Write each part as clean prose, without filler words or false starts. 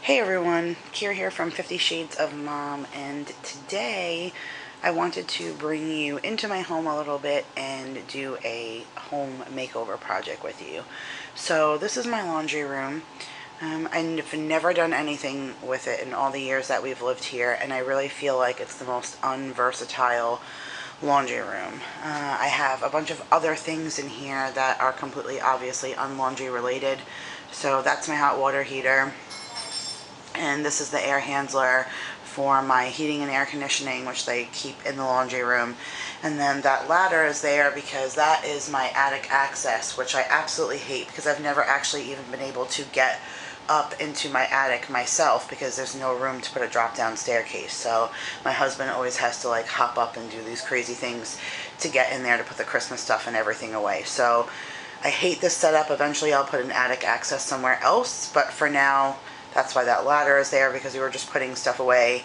Hey everyone, Kira here from 50 Shades of Mom, and today I wanted to bring you into my home a little bit and do a home makeover project with you. So this is my laundry room. I've never done anything with it in all the years that we've lived here, and I really feel like it's the most unversatile laundry room. I have a bunch of other things in here that are completely obviously unlaundry related. So that's my hot water heater. And this is the air handler for my heating and air conditioning, which they keep in the laundry room. And then that ladder is there because that is my attic access, which I absolutely hate because I've never actually even been able to get up into my attic myself because there's no room to put a drop down staircase. So my husband always has to like hop up and do these crazy things to get in there to put the Christmas stuff and everything away. So I hate this setup. Eventually I'll put an attic access somewhere else, but for now that's why that ladder is there, because we were just putting stuff away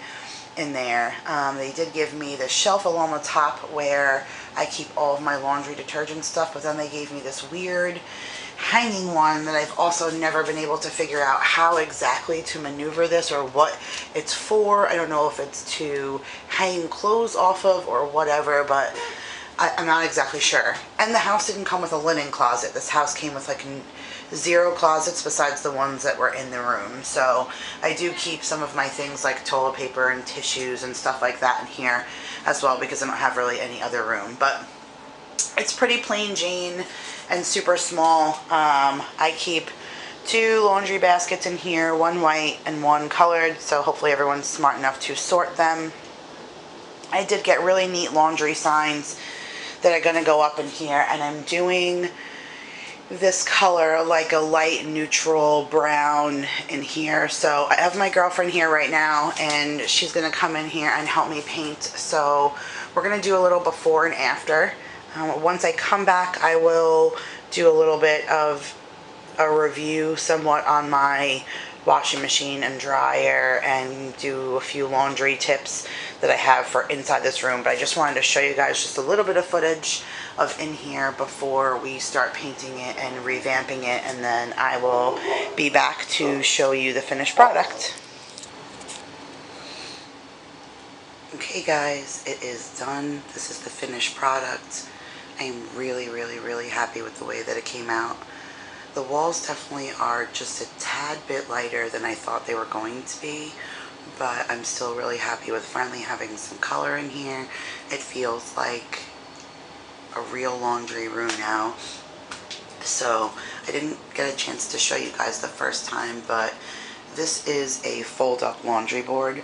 in there. They did give me the shelf along the top where I keep all of my laundry detergent stuff, but then they gave me this weird hanging one that I've also never been able to figure out how exactly to maneuver this or what it's for. I don't know if it's to hang clothes off of or whatever, but I'm not exactly sure. And the house didn't come with a linen closet. This house came with like 0 closets besides the ones that were in the room. So I do keep some of my things like toilet paper and tissues and stuff like that in here as well because I don't have really any other room. But it's pretty plain Jane and super small. I keep 2 laundry baskets in here, 1 white and 1 colored, so hopefully everyone's smart enough to sort them. I did get really neat laundry signs that are going to go up in here, and I'm doing this color like a light neutral brown in here. So I have my girlfriend here right now, and she's going to come in here and help me paint. So we're going to do a little before and after. Once I come back, I will do a little bit of a review somewhat on my washing machine and dryer and do a few laundry tips that I have for inside this room. But I just wanted to show you guys just a little bit of footage of in here before we start painting it and revamping it, and then I will be back to show you the finished product. Okay guys, it is done. This is the finished product. I am really happy with the way that it came out. The walls definitely are just a tad bit lighter than I thought they were going to be, but I'm still really happy with finally having some color in here. It feels like a real laundry room now. So I didn't get a chance to show you guys the first time, but this is a fold-up laundry board.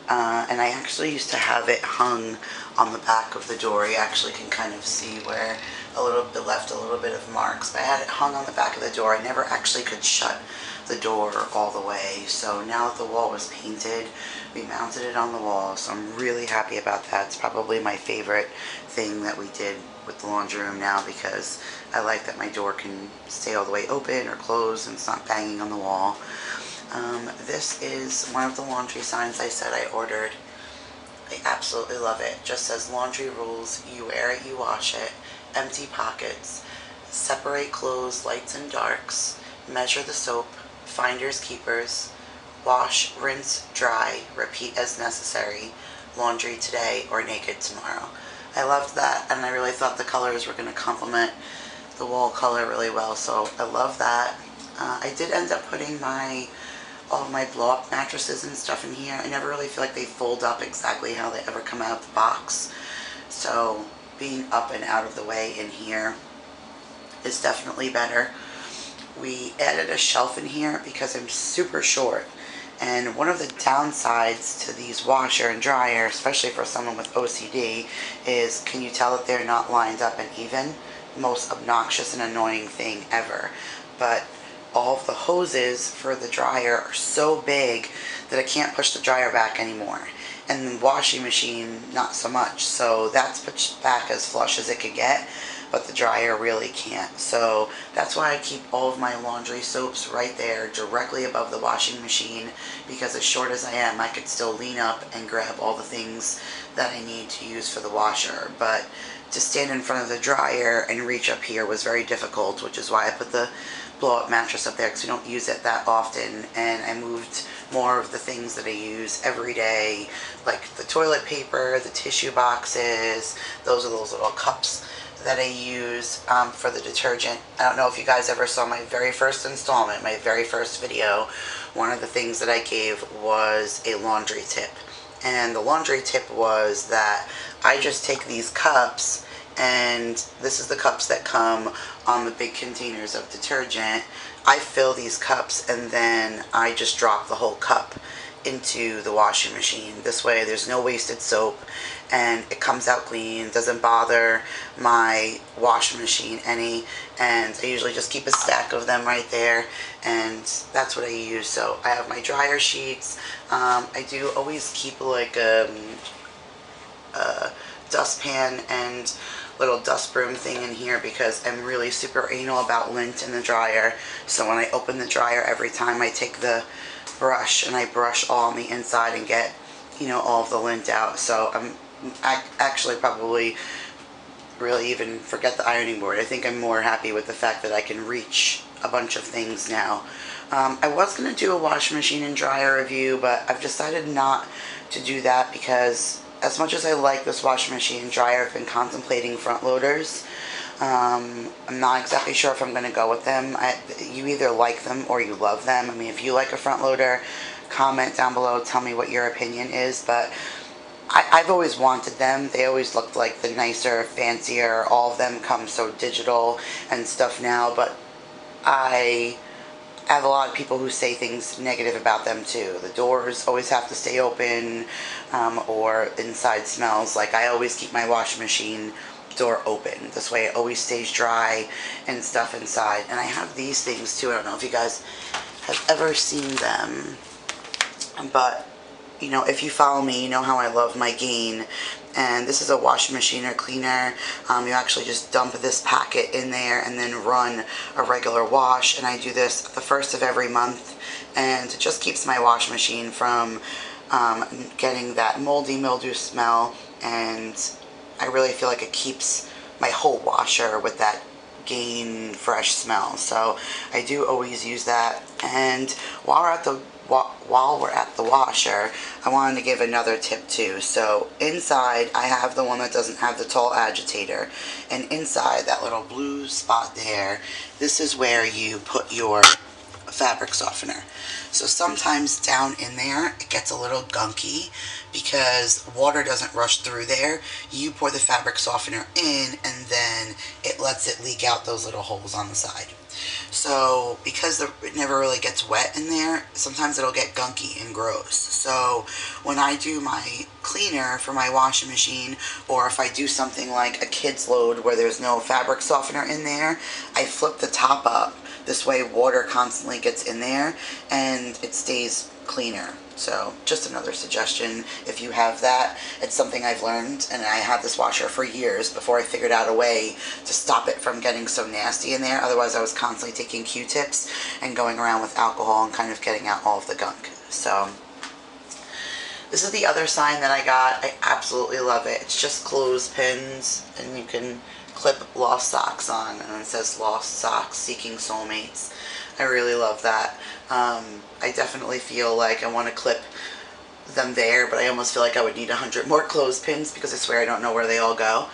And I actually used to have it hung on the back of the door. You actually can kind of see where it left a little bit of marks. But I had it hung on the back of the door. I never actually could shut the door all the way. So now that the wall was painted, we mounted it on the wall. So I'm really happy about that. It's probably my favorite thing that we did with the laundry room now, because I like that my door can stay all the way open or closed and it's not banging on the wall. This is one of the laundry signs I said I ordered. I absolutely love it. It just says laundry rules: you wear it, you wash it, empty pockets, separate clothes, lights and darks, measure the soap, finders keepers, wash, rinse, dry, repeat as necessary, laundry today or naked tomorrow. I loved that, and I really thought the colors were going to complement the wall color really well, so I love that. I did end up putting all of my blow-up mattresses and stuff in here. I never really feel like they fold up exactly how they ever come out of the box. So being up and out of the way in here is definitely better. We added a shelf in here because I'm super short. And one of the downsides to these washer and dryer, especially for someone with OCD, is can you tell that they're not lined up and even? Most obnoxious and annoying thing ever. But all of the hoses for the dryer are so big that I can't push the dryer back anymore. And the washing machine, not so much. So that's pushed back as flush as it could get, but the dryer really can't. So that's why I keep all of my laundry soaps right there directly above the washing machine, because as short as I am, I could still lean up and grab all the things that I need to use for the washer. But to stand in front of the dryer and reach up here was very difficult, which is why I put the blow-up mattress up there, because we don't use it that often. And I moved more of the things that I use every day, like the toilet paper, the tissue boxes. Those are those little cups that I use for the detergent. I don't know if you guys ever saw my very first installment, my very first video. One of the things that I gave was a laundry tip. And the laundry tip was that I just take these cups, and this is the cups that come on the big containers of detergent. I fill these cups and then I just drop the whole cup into the washing machine. This way there's no wasted soap and it comes out clean, doesn't bother my washing machine any, and I usually just keep a stack of them right there, and that's what I use. So I have my dryer sheets. I do always keep like a dustpan and little dust broom thing in here because I'm really super anal about lint in the dryer. So when I open the dryer, every time I take the brush and I brush all on the inside and get, you know, all of the lint out. So I actually probably really even forget the ironing board. I think I'm more happy with the fact that I can reach a bunch of things now. I was going to do a washing machine and dryer review, but I've decided not to do that because as much as I like this washing machine and dryer, I've been contemplating front loaders. I'm not exactly sure if I'm going to go with them. You either like them or you love them. I mean, if you like a front loader, comment down below, tell me what your opinion is, but I've always wanted them. They always looked like the nicer, fancier, all of them come so digital and stuff now, but I have a lot of people who say things negative about them too. The doors always have to stay open, or inside smells. Like I always keep my washing machine door open. This way it always stays dry and stuff inside. And I have these things too. I don't know if you guys have ever seen them, but you know, if you follow me, you know how I love my Gain. And this is a washing machine or cleaner. You actually just dump this packet in there and then run a regular wash. And I do this the first of every month. And it just keeps my washing machine from getting that moldy mildew smell. And I really feel like it keeps my whole washer with that Gain fresh smell. So I do always use that. And while we're at the washer, I wanted to give another tip too. So inside I have the one that doesn't have the tall agitator, and inside that little blue spot there, this is where you put your fabric softener. So sometimes down in there it gets a little gunky because water doesn't rush through there. You pour the fabric softener in and then it lets it leak out those little holes on the side. So because it never really gets wet in there, sometimes it'll get gunky and gross. So when I do my cleaner for my washing machine, or if I do something like a kid's load where there's no fabric softener in there, I flip the top up. This way water constantly gets in there and it stays cleaner. So just another suggestion if you have that. It's something I've learned, and I had this washer for years before I figured out a way to stop it from getting so nasty in there. Otherwise I was constantly taking Q-tips and going around with alcohol and kind of getting out all of the gunk. So this is the other sign that I got. I absolutely love it. It's just clothespins, and you can clip lost socks on, and it says lost socks seeking soulmates. I really love that. I definitely feel like I want to clip them there, but I almost feel like I would need 100 more clothespins because I swear I don't know where they all go.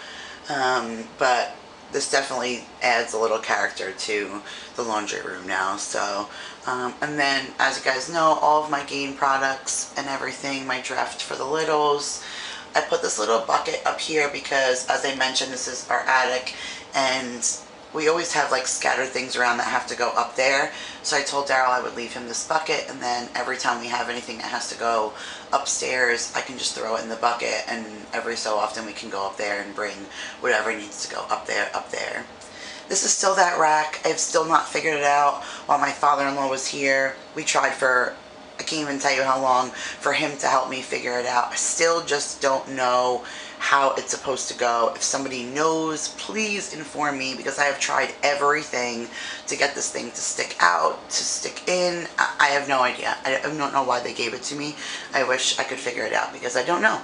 But this definitely adds a little character to the laundry room now. So, and then as you guys know, all of my Gain products and everything, my draft for the littles, I put this little bucket up here because, as I mentioned, this is our attic, and we always have like scattered things around that have to go up there. So I told Daryl I would leave him this bucket, and then every time we have anything that has to go upstairs, I can just throw it in the bucket, and every so often we can go up there and bring whatever needs to go up there. This is still that rack. I've still not figured it out. While my father-in-law was here, we tried for, I can't even tell you how long, for him to help me figure it out. I still just don't know how it's supposed to go. If somebody knows, please inform me, because I have tried everything to get this thing to stick out, to stick in. I have no idea. I don't know why they gave it to me. I wish I could figure it out because I don't know.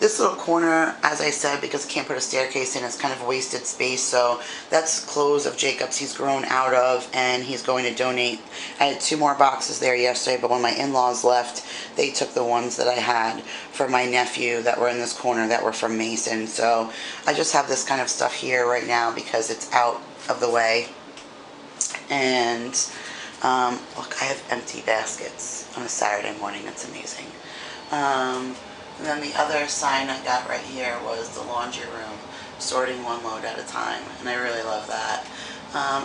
This little corner, as I said, because I can't put a staircase in, it's kind of wasted space, so that's clothes of Jacob's he's grown out of, and he's going to donate. I had 2 more boxes there yesterday, but when my in-laws left, they took the ones that I had for my nephew that were in this corner that were from Mason. So I just have this kind of stuff here right now because it's out of the way. And look, I have empty baskets on a Saturday morning. It's amazing. And then the other sign I got right here was the laundry room, sorting 1 load at a time, and I really love that.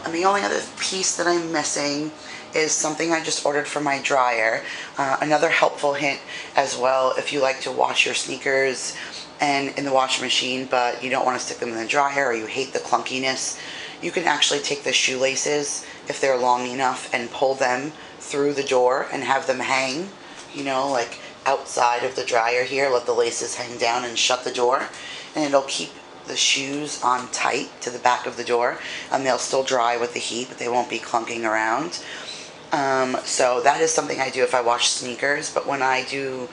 And the only other piece that I'm missing is something I just ordered for my dryer. Another helpful hint as well, if you like to wash your sneakers and in the washing machine, but you don't want to stick them in the dryer or you hate the clunkiness, you can actually take the shoelaces, if they're long enough, and pull them through the door and have them hang, you know, like outside of the dryer here. Let the laces hang down and shut the door, and it'll keep the shoes on tight to the back of the door, and they'll still dry with the heat, but they won't be clunking around. So that is something I do if I wash sneakers. But when I do,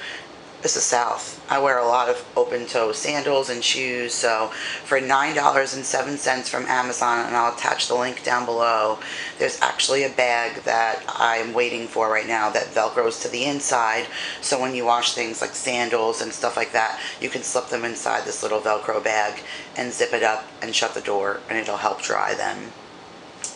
this is South, I wear a lot of open-toe sandals and shoes. So for $9.07 from Amazon, and I'll attach the link down below, there's actually a bag that I'm waiting for right now that velcros to the inside. So when you wash things like sandals and stuff like that, you can slip them inside this little velcro bag and zip it up and shut the door, and it'll help dry them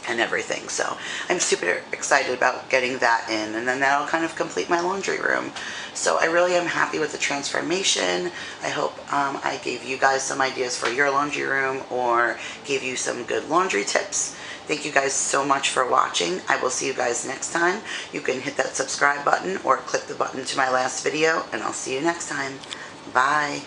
and everything. So I'm super excited about getting that in, and then that'll kind of complete my laundry room. So I really am happy with the transformation. I hope I gave you guys some ideas for your laundry room or gave you some good laundry tips. Thank you guys so much for watching. I will see you guys next time. You can hit that subscribe button or click the button to my last video, and I'll see you next time. Bye.